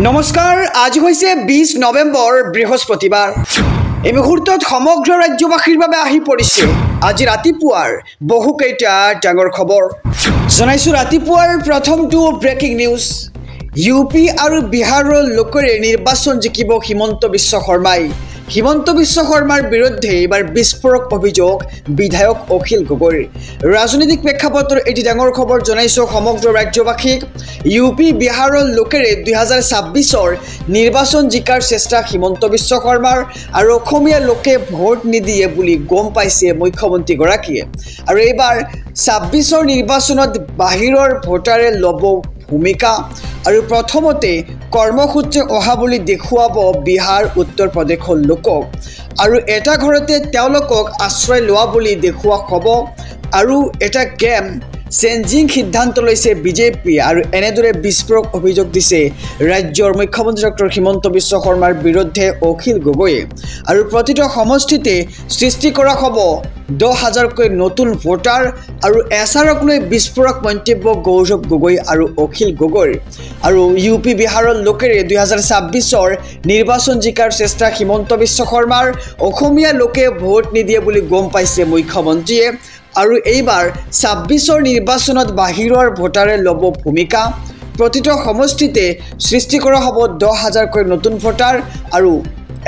নমস্কাৰ আজি হৈছে 20 নৱেম্বৰ বৃহস্পতিবাৰ এই মুহূৰ্তত সমগ্ৰ ৰাজ্যবাসীৰ বাবে আহি পৰিছে আজি ৰাতিপুৱাৰ বহুকেইটা ডাঙৰ খবৰ জনাইছো ৰাতিপুৱাৰ প্ৰথমটো ব্ৰেকিং নিউজ ইউপি আৰু বিহাৰৰ লোকৰে নিৰ্বাচন জিকিব হিমন্ত বিশ্ব শৰ্মাই হিমন্ত বিশ্ব শৰ্মাৰ বিৰুদ্ধে এবাৰ বিস্ফোৰক অভিযোগ বিধায়ক অখিল গগৈৰ ৰাজনৈতিক প্ৰেক্ষাপটৰ এটি ডাঙৰ খবৰ জনাইছো সমগ্ৰ ৰাজ্যবাসীক ইউপি বিহাৰৰ লোকৰে 2026ৰ নিৰ্বাচন জিকাৰ চেষ্টা হিমন্ত বিশ্ব শৰ্মাৰ আৰু অসমীয়া লোকে ভোট নিদিয়ে বুলি গম পাইছে মুখ্যমন্ত্ৰী গৰাকীয়ে আৰু এইবাৰ 26ৰ নিৰ্বাচনত বাহিৰৰ ভোটাৰে লব ভূমিকা আৰু প্ৰথমতে কৰ্মসূত্ৰে অহা বুলি দেখুৱাব বিহাৰ উত্তৰ প্ৰদেশৰ লোকক আৰু এটা ঘৰতে তেওঁলোকক আশ্ৰয় লোৱা বুলি দেখুৱা হ'ব আৰু এটা গেম চেঞ্জিং সিদ্ধান্ত লৈছে বিজেপি আৰু এনেদৰে বিস্ফোৰক অভিযোগ দিছে ৰাজ্যৰ মুখ্যমন্ত্ৰী ডক্টৰ হিমন্ত বিশ্ব শৰ্মাৰ বিৰুদ্ধে অখিল গগৈয়ে আৰু প্ৰতিটো সমষ্টিতে সৃষ্টি কৰা হ'ব 10,000কৈ নতুন ভোটাৰ আৰু এছআৰক লৈ বিস্ফোৰক মন্তব্য গৌৰৱ গগৈ আৰু অখিল গগৈৰ আৰু ইউপি বিহাৰৰ লোকেৰে 2026ৰ নিৰ্বাচন জিকাৰ চেষ্টা হিমন্ত বিশ্ব শৰ্মাৰ অসমীয়া লোকে ভোট নিদিয়ে বুলি গম পাইছে মুখ্যমন্ত্ৰীয়ে আৰু এইবাৰ 26ৰ নিৰ্বাচনত বাহিৰৰ ভোটাৰে লব ভূমিকা প্ৰতিটো সমষ্টিতে সৃষ্টি কৰা হ'ব 10,000কৈ নতুন ভোটাৰ আৰু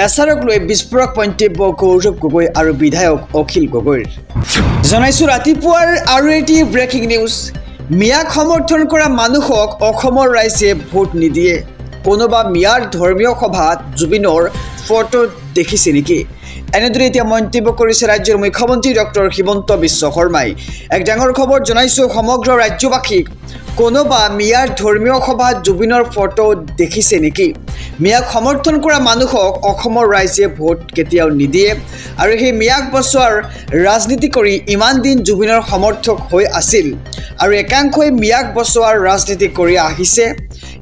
এছআৰক লৈ বিস্ফোৰক মন্তব্য গৌৰৱ গগৈ আৰু বিধায়ক অখিল গগৈৰ জনাইছো ৰাতিপুৱাৰ আৰু এটি ব্ৰেকিং নিউজ মিয়াক সমৰ্থন কৰা মানুহক অসমৰ ৰাইজে ভোট নিদিয়ে কোনোবা মিয়াৰ ধৰ্মীয় সভাত জুবিনৰ ফটো দেখিছে নেকি এনেদৰে এতিয়া মন্তব্য কৰিছে ৰাজ্যৰ মুখ্যমন্ত্ৰী ডক্টৰ হিমন্ত বিশ্ব শৰ্মাই এক ডাঙৰ খবৰ জনাইছো সমগ্ৰ ৰাজ্যবাসীক কোনোবা মিয়াৰ ধৰ্মীয় সভাত জুবিনৰ ফটো দেখিছে নেকি মিয়াক সমৰ্থন কৰা মানুহক অসমৰ ৰাইজে ভোট কেতিয়াও নিদিয়ে আৰু সেই মিয়াক বছোৱাৰ ৰাজনীতি কৰি ইমান দিন জুবিনৰ সমৰ্থক হৈ আছিল আৰু একাংশই মিয়াক বছোৱাৰ ৰাজনীতি কৰি আহিছে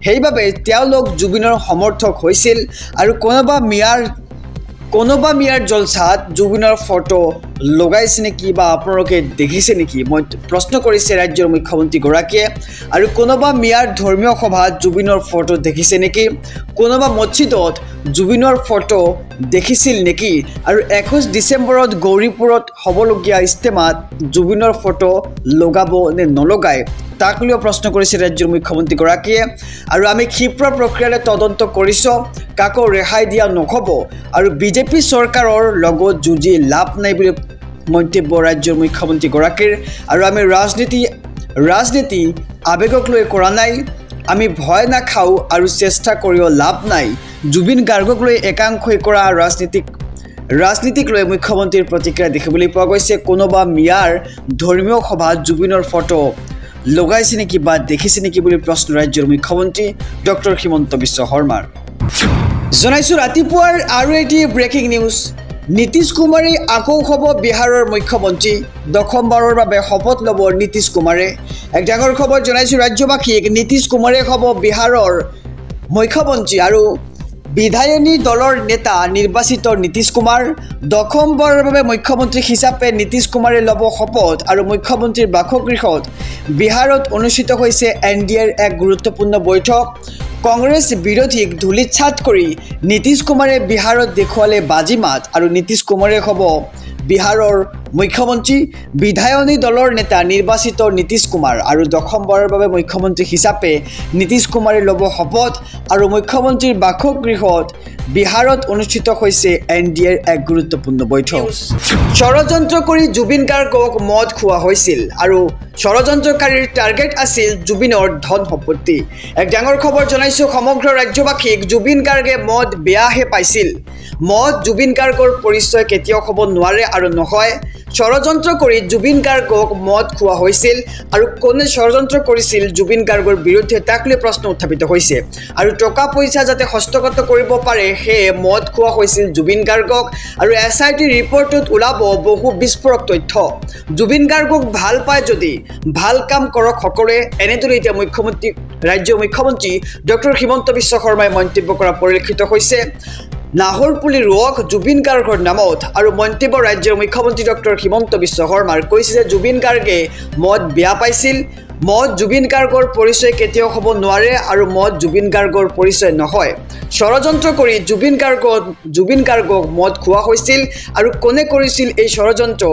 সেইবাবে তেওঁলোক জুবিনৰ সমৰ্থক হৈছিল আৰু কোনোবা মিয়াৰ জলসাত জুবিনৰ ফটো লগাইছে নেকি বা আপোনালোকে দেখিছে নেকি মই প্ৰশ্ন কৰিছে ৰাজ্যৰ মুখ্যমন্ত্ৰী গৰাকীয়ে আৰু কোনোবা মিয়াৰ ধৰ্মীয় সভাত জুবিনৰ ফটো দেখিছে নেকি কোনোবা মছজিদত জুবিনৰ ফটো দেখিছিল নেকি আৰু 21 ডিচেম্বৰত গৌৰীপুৰত হ'বলগীয়া ইস্তেমাত জুবিনৰ ফটো লগাব নে নলগায় তাক লৈ প্ৰশ্ন কৰিছে ৰাজ্যৰ মুখ্যমন্ত্ৰী গৰাকীয়ে আৰু আমি ক্ষীপ্ৰ প্ৰক্ৰিয়াৰে তদন্ত কৰিছো কাকো ৰেহাই দিয়া নহব আৰু বিজেপি চৰকাৰৰ লগত যুঁজি লাভ নাই বুলি মন্তব্য ৰাজ্যৰ মুখ্যমন্ত্ৰী গৰাকীৰ আৰু আমি ৰাজনীতি আবেগক লৈ কৰা নাই আমি ভয় নাখাওঁ আৰু চেষ্টা কৰিও লাভ নাই জুবিন গাৰ্গক লৈ একাংশই কৰা ৰাজনীতিক লৈ মুখ্যমন্ত্ৰীৰ প্ৰতিক্ৰিয়া দেখিবলৈ পোৱা গৈছে কোনোবা মিয়াৰ ধৰ্মীয় সভাত জুবিনৰ ফটো লগাইছে নেকি বা দেখিছে নেকি বুলি প্ৰশ্ন ৰাজ্যৰ মুখ্যমন্ত্ৰী ডক্টৰ হিমন্ত বিশ্ব শৰ্মাৰ জনাইছো ৰাতিপুৱাৰ আৰু এটি ব্ৰেকিং নিউজ নীতিশ কুমাৰে আকৌ হ'ব বিহাৰৰ মুখ্যমন্ত্ৰী দশমবাৰৰ বাবে শপত ল'ব নীতিশ কুমাৰে এক ডাঙৰ খবৰ জনাইছো ৰাজ্যবাসীক নীতিশ কুমাৰে হ'ব বিহাৰৰ মুখ্যমন্ত্ৰী আৰু বিধায়নী দলৰ নেতা নিৰ্বাচিত নীতিশ কুমাৰ দশমবাৰৰ বাবে মুখ্যমন্ত্ৰী হিচাপে নীতিশ কুমাৰে ল'ব শপত আৰু মুখ্যমন্ত্ৰীৰ বাসগৃহত বিহাৰত অনুষ্ঠিত হৈছে এনডিএৰ এক গুৰুত্বপূৰ্ণ বৈঠক কংগ্ৰেছ বিৰোধীক ধূলিছাত কৰি নীতিশ কুমাৰে বিহাৰত দেখুৱালে বাজিমাত আৰু নীতিশ কুমাৰে হ'ব বিহাৰৰ মুখ্যমন্ত্ৰী বিধায়নী দলৰ নেতা নিৰ্বাচিত নীতিশ কুমাৰ আৰু দশমবাৰৰ বাবে মুখ্যমন্ত্ৰী হিচাপে নীতিশ কুমাৰে ল'ব শপত আৰু মুখ্যমন্ত্ৰীৰ বাসগৃহত বিহাৰত অনুষ্ঠিত হৈছে এনডিএৰ এক গুৰুত্বপূৰ্ণ বৈঠক ষড়যন্ত্ৰ কৰি জুবিন গাৰ্গক মদ খোৱা হৈছিল আৰু ষড়যন্ত্ৰকাৰীৰ টাৰ্গেট আছিল জুবিনৰ ধন সম্পত্তি এক ডাঙৰ খবৰ জনাইছো সমগ্ৰ ৰাজ্যবাসীক জুবিন গাৰ্গে মদ বেয়াহে পাইছিল মদ জুবিন গাৰ্গৰ পৰিচয় কেতিয়াও হ'ব নোৱাৰে আৰু নহয় ষড়যন্ত্ৰ কৰি জুবিন গাৰ্গক মদ খোৱা হৈছিল আৰু কোনে ষড়যন্ত্ৰ কৰিছিল জুবিন গাৰ্গৰ বিৰুদ্ধে তাক লৈ প্ৰশ্ন উত্থাপিত হৈছে আৰু টকা পইচা যাতে হস্তগত কৰিব পাৰে হে মদ খোৱা হৈছিল জুবিন গাৰ্গক আৰু এছআইটি ৰিপৰ্টত ওলাব বহু বিস্ফোৰক তথ্য জুবিন গাৰ্গক ভাল পায় যদি ভাল কাম কৰক সকলোৱে এনেদৰে এতিয়া ৰাজ্যৰ মুখ্যমন্ত্ৰী ডক্টৰ হিমন্ত বিশ্ব শৰ্মাই মন্তব্য কৰা পৰিলক্ষিত হৈছে নাহৰপুলি ৰোগ জুবিন গাৰ্গৰ নামত আৰু মন্তব্য ৰাজ্যৰ মুখ্যমন্ত্ৰী ডক্টৰ হিমন্ত বিশ্ব শৰ্মাৰ কৈছে যে জুবিন গাৰ্গে মদ বেয়া পাইছিল মদ জুবিন গাৰ্গৰ পৰিচয় কেতিয়াও হ'ব নোৱাৰে আৰু মদ জুবিন গাৰ্গৰ পৰিচয় নহয় ষড়যন্ত্ৰ কৰি জুবিন গাৰ্গক মদ খোৱা হৈছিল আৰু কোনে কৰিছিল এই ষড়যন্ত্ৰ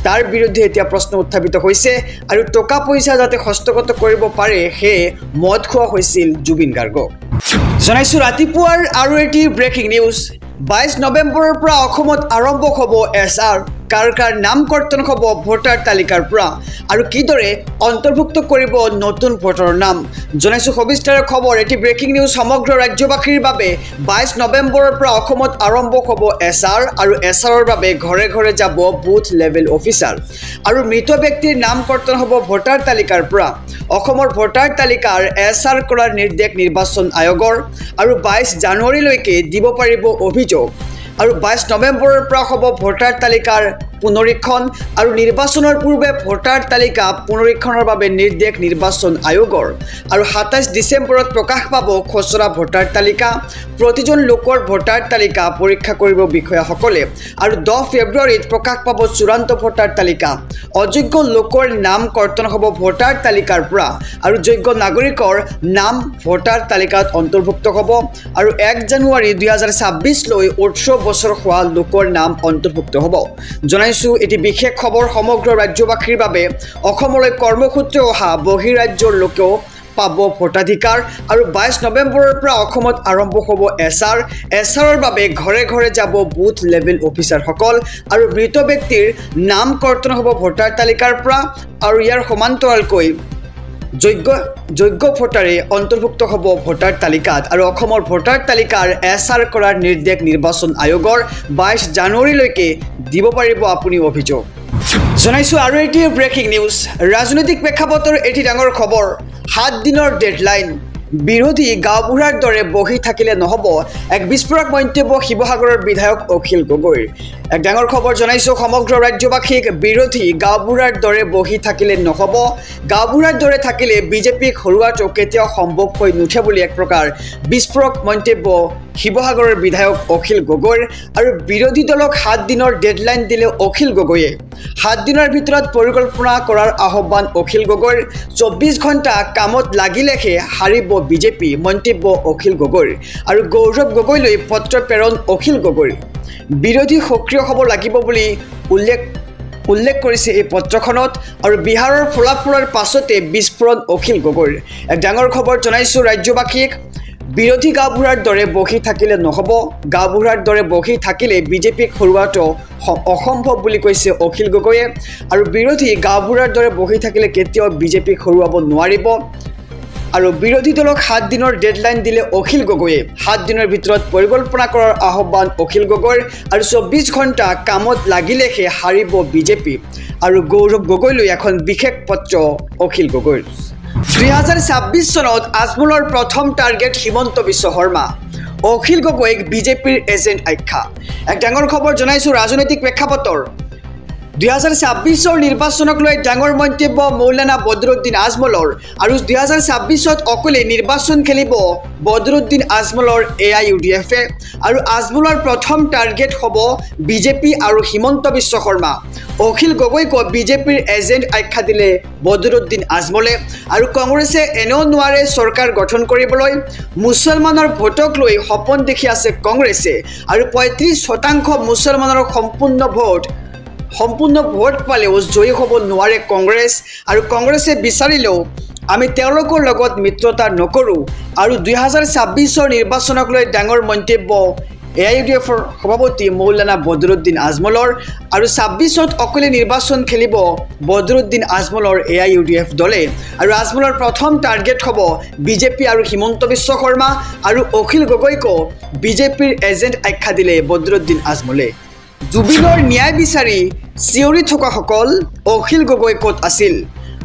তাৰ বিৰুদ্ধে এতিয়া প্ৰশ্ন উত্থাপিত হৈছে আৰু টকা পইচা যাতে হস্তগত কৰিব পাৰে হে মদ খোৱা হৈছিল জুবিন গাৰ্গক জনাইছো ৰাতিপুৱাৰ আৰু এটি ব্ৰেকিং নিউজ 22 নৱেম্বৰৰ পৰা অসমত আৰম্ভ হ'ব এছআৰ কাৰ নামকৰ্তন হ'ব ভোটাৰ তালিকাৰ পৰা আৰু কিদৰে অন্তৰ্ভুক্ত কৰিব নতুন ভোটাৰৰ নাম জনাইছো সবিস্তাৰ খবৰ এটি ব্ৰেকিং নিউজ সমগ্ৰ ৰাজ্যবাসীৰ বাবে 22 নৱেম্বৰৰ পৰা অসমত আৰম্ভ হ'ব এছআৰ আৰু এছআৰৰ বাবে ঘৰে ঘৰে যাব বুথ লেভেল অফিচাৰ আৰু মৃত ব্যক্তিৰ নামকৰ্তন হ'ব ভোটাৰ তালিকাৰ পৰা অসমৰ ভোটাৰ তালিকাৰ এছআৰ কৰাৰ নিৰ্দেশ নিৰ্বাচন আয়োগৰ আৰু 22 জানুৱাৰীলৈকে দিব পাৰিব অভিযোগ আৰু 22 নৱেম্বৰৰ পৰা হ'ব ভোটাৰ তালিকাৰ পুনৰীক্ষণ আৰু নিৰ্বাচনৰ পূৰ্বে ভোটাৰ তালিকা পুনৰীক্ষণৰ বাবে নিৰ্দেশ নিৰ্বাচন আয়োগৰ আৰু 27 ডিচেম্বৰত প্ৰকাশ পাব খচৰা ভোটাৰ তালিকা প্ৰতিজন লোকৰ ভোটাৰ তালিকা পৰীক্ষা কৰিব বিষয়াসকলে আৰু 10 ফেব্ৰুৱাৰীত প্ৰকাশ পাব চূড়ান্ত ভোটাৰ তালিকা অযোগ্য লোকৰ নাম কৰ্তন হ'ব ভোটাৰ তালিকাৰ পৰা আৰু যোগ্য নাগৰিকৰ নাম ভোটাৰ তালিকাত অন্তৰ্ভুক্ত হ'ব আৰু 1 জানুৱাৰী 2026 লৈ 18 বছৰ হোৱা লোকৰ নাম অন্তৰ্ভুক্ত হ'ব জনাইছো এটি বিশেষ খবৰ সমগ্ৰ ৰাজ্যবাসীৰ বাবে অসমলৈ কৰ্মসূত্ৰে অহা বহিৰাজ্যৰ লোকেও পাব ভোটাধিকাৰ আৰু 22 নৱেম্বৰৰ পৰা অসমত আৰম্ভ হ'ব এছআৰৰ বাবে ঘৰে ঘৰে যাব বুথ লেভেল অফিচাৰসকল আৰু মৃত ব্যক্তিৰ নাম কৰ্তন হ'ব ভোটাৰ তালিকাৰ পৰা আৰু ইয়াৰ সমান্তৰালকৈ যোগ্য ভোটাৰে অন্তৰ্ভুক্ত হ'ব ভোটাৰ তালিকাত আৰু অসমৰ ভোটাৰ তালিকাৰ এছআৰ কৰাৰ নিৰ্দেশ নিৰ্বাচন আয়োগৰ 22 জানুৱাৰীলৈকে দিব পাৰিব আপুনি অভিযোগ জনাইছো আৰু এটি ব্ৰেকিং নিউজ ৰাজনৈতিক প্ৰেক্ষাপটৰ এটি ডাঙৰ খবৰ 7 দিনৰ ডেডলাইন বিৰোধী গাঁওবুঢ়াৰ দৰে বহি থাকিলে নহ'ব এক বিস্ফোৰক মন্তব্য শিৱসাগৰৰ বিধায়ক অখিল গগৈৰ এক ডাঙৰ খবৰ জনাইছো সমগ্ৰ ৰাজ্যবাসীক বিৰোধী গাঁওবুঢ়াৰ দৰে বহি থাকিলে নহ'ব গাঁওবুঢ়াৰ দৰে থাকিলে বিজেপিক হৰুৱাটো কেতিয়াও সম্ভৱ হৈ নুঠে বুলি এক প্ৰকাৰ বিস্ফোৰক মন্তব্য শিৱসাগৰৰ বিধায়ক অখিল গগৈৰ আৰু বিৰোধী দলক 7 দিনৰ ডেডলাইন দিলে অখিল গগৈয়ে 7 দিনৰ ভিতৰত পৰিকল্পনা কৰাৰ আহ্বান অখিল গগৈৰ 24 ঘণ্টা কামত লাগিলেহে হাৰিব বিজেপি মন্তব্য অখিল গগৈৰ আৰু গৌৰৱ গগৈলৈ পত্ৰ প্ৰেৰণ অখিল গগৈৰ বিৰোধী সক্ৰিয় হ'ব লাগিব বুলি উল্লেখ কৰিছে এই পত্ৰখনত আৰু বিহাৰৰ ফলাফলৰ পাছতে বিস্ফোৰণ অখিল গগৈৰ এক ডাঙৰ খবৰ জনাইছো ৰাজ্যবাসীক বিৰোধী গাঁওবুঢ়াৰ দৰে বহি থাকিলে নহ'ব গাঁওবুঢ়াৰ দৰে বহি থাকিলে বিজেপিক হৰুৱাটো অসম্ভৱ বুলি কৈছে অখিল গগৈয়ে আৰু বিৰোধী গাঁওবুঢ়াৰ দৰে বহি থাকিলে কেতিয়াও বিজেপিক হৰুৱাব নোৱাৰিব আৰু বিৰোধী দলক 7 দিনৰ ডেডলাইন দিলে অখিল গগৈয়ে 7 দিনৰ ভিতৰত পৰিকল্পনা কৰাৰ আহ্বান অখিল গগৈৰ আৰু 24 ঘণ্টা কামত লাগিলেহে হাৰিব বিজেপি আৰু গৌৰৱ গগৈলৈ এখন বিশেষ পত্ৰ অখিল গগৈৰ 2026 চনত আজমলৰ প্ৰথম টাৰ্গেট হিমন্ত বিশ্ব শৰ্মা অখিল গগৈক বিজেপিৰ এজেণ্ট আখ্যা এক ডাঙৰ খবৰ জনাইছো ৰাজনৈতিক প্ৰেক্ষাপটৰ 2026 নিৰ্বাচনক লৈ ডাঙৰ মন্তব্য মৌলানা বদৰুদ্দিন আজমলৰ আৰু 2026ত অকলে নিৰ্বাচন খেলিব বদৰুদ্দিন আজমলৰ AIUDF আৰু আজমলৰ প্ৰথম টাৰ্গেট হ'ব বিজেপি আৰু হিমন্ত বিশ্ব শৰ্মা অখিল গগৈক বিজেপিৰ এজেণ্ট আখ্যা দিলে বদৰুদ্দিন আজমলে আৰু কংগ্ৰেছে এনেও নোৱাৰে চৰকাৰ গঠন কৰিবলৈ মুছলমানৰ ভোটক লৈ সপোন দেখি আছে কংগ্ৰেছে আৰু 35% মুছলমানৰ সম্পূৰ্ণ ভোট পালেও জয়ী হ'ব নোৱাৰে কংগ্ৰেছ আৰু কংগ্ৰেছে বিচাৰিলেও আমি তেওঁলোকৰ লগত মিত্ৰতা নকৰোঁ আৰু 2026 নিৰ্বাচনক লৈ ডাঙৰ মন্তব্য AIUDFৰ সভাপতি মৌলানা বদৰুদ্দিন আজমলৰ আৰু 26ত অকলে নিৰ্বাচন খেলিব বদৰুদ্দিন আজমলৰ AIUDF দলে আৰু আজমলৰ প্ৰথম টাৰ্গেট হ'ব বিজেপি আৰু হিমন্ত বিশ্ব শৰ্মা আৰু অখিল গগৈক বিজেপিৰ এজেণ্ট আখ্যা দিলে বদৰুদ্দিন আজমলে জুবিনৰ ন্যায় বিচাৰি চিঞৰি থকাসকল অখিল গগৈ ক'ত আছিল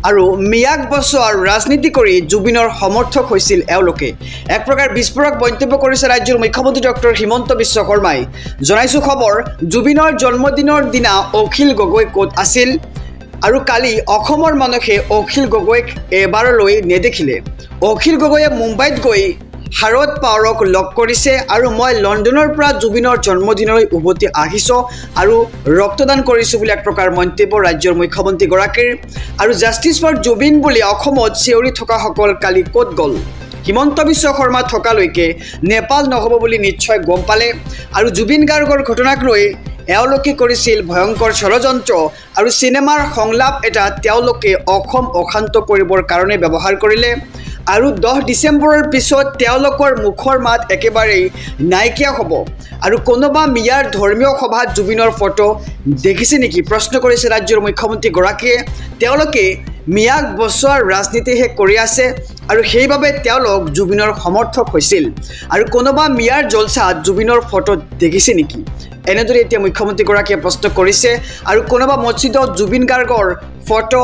আৰু মিয়াক বছোৱাৰ ৰাজনীতি কৰি জুবিনৰ সমৰ্থক হৈছিল এওঁলোকে এক প্ৰকাৰ বিস্ফোৰক মন্তব্য কৰিছে ৰাজ্যৰ মুখ্যমন্ত্ৰী ডক্টৰ হিমন্ত বিশ্ব শৰ্মাই জনাইছো খবৰ জুবিনৰ জন্মদিনৰ দিনা অখিল গগৈ ক'ত আছিল আৰু কালি অসমৰ মানুহে অখিল গগৈক এবাৰলৈ নেদেখিলে অখিল গগৈয়ে মুম্বাইত গৈ শাৰদ পাৱাৰক লগ কৰিছে আৰু মই লণ্ডনৰ পৰা জুবিনৰ জন্মদিনলৈ উভতি আহিছোঁ আৰু ৰক্তদান কৰিছোঁ বুলি এক প্ৰকাৰ মন্তব্য ৰাজ্যৰ মুখ্যমন্ত্ৰীগৰাকীৰ। আৰু জাষ্টিছ ফৰ জুবিন বুলি অসমত চিঞৰি থকাসকল কালি ক'ত গ'ল? হিমন্ত বিশ্ব শৰ্মা থকালৈকে নেপাল নহ'ব বুলি নিশ্চয় গম পালে। আৰু জুবিন গাৰ্গৰ ঘটনাক লৈ এওঁলোকে কৰিছিল ভয়ংকৰ ষড়যন্ত্ৰ আৰু চিনেমাৰ সংলাপ এটা তেওঁলোকে অসম অশান্ত কৰিবৰ কাৰণে ব্যৱহাৰ কৰিলে। আৰু 10 ডিচেম্বৰৰ পিছত তেওঁলোকৰ মুখৰ মাত একেবাৰেই নাইকিয়া হ'ব। আৰু কোনোবা মিয়াৰ ধৰ্মীয় সভাত জুবিনৰ ফটো দেখিছে নেকি প্ৰশ্ন কৰিছে ৰাজ্যৰ মুখ্যমন্ত্ৰীগৰাকীয়ে। তেওঁলোকে মিয়াক বচোৱাৰ ৰাজনীতিহে কৰি আছে আৰু সেইবাবে তেওঁলোক জুবিনৰ সমৰ্থক হৈছিল। আৰু কোনোবা মিয়াৰ জলচাত জুবিনৰ ফটো দেখিছে নেকি এনেদৰে এতিয়া মুখ্যমন্ত্ৰীগৰাকীয়ে প্ৰশ্ন কৰিছে। আৰু কোনোবা মছজিদত জুবিন গাৰ্গৰ ফটো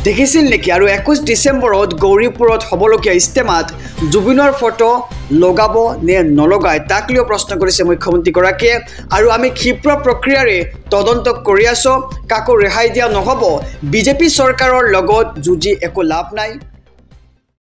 দেখিছিল নেকি? আৰু 21 ডিচেম্বৰত গৌৰীপুৰত হ'বলগীয়া ইস্তেমাত জুবিনৰ ফটো লগাব নে নলগায় তাক লৈও প্ৰশ্ন কৰিছে মুখ্যমন্ত্ৰীগৰাকীয়ে। আৰু আমি ক্ষীপ্ৰ প্ৰক্ৰিয়াৰে তদন্ত কৰি আছোঁ, কাকো ৰেহাই দিয়া নহ'ব। বিজেপি চৰকাৰৰ লগত যুঁজি একো লাভ নাই।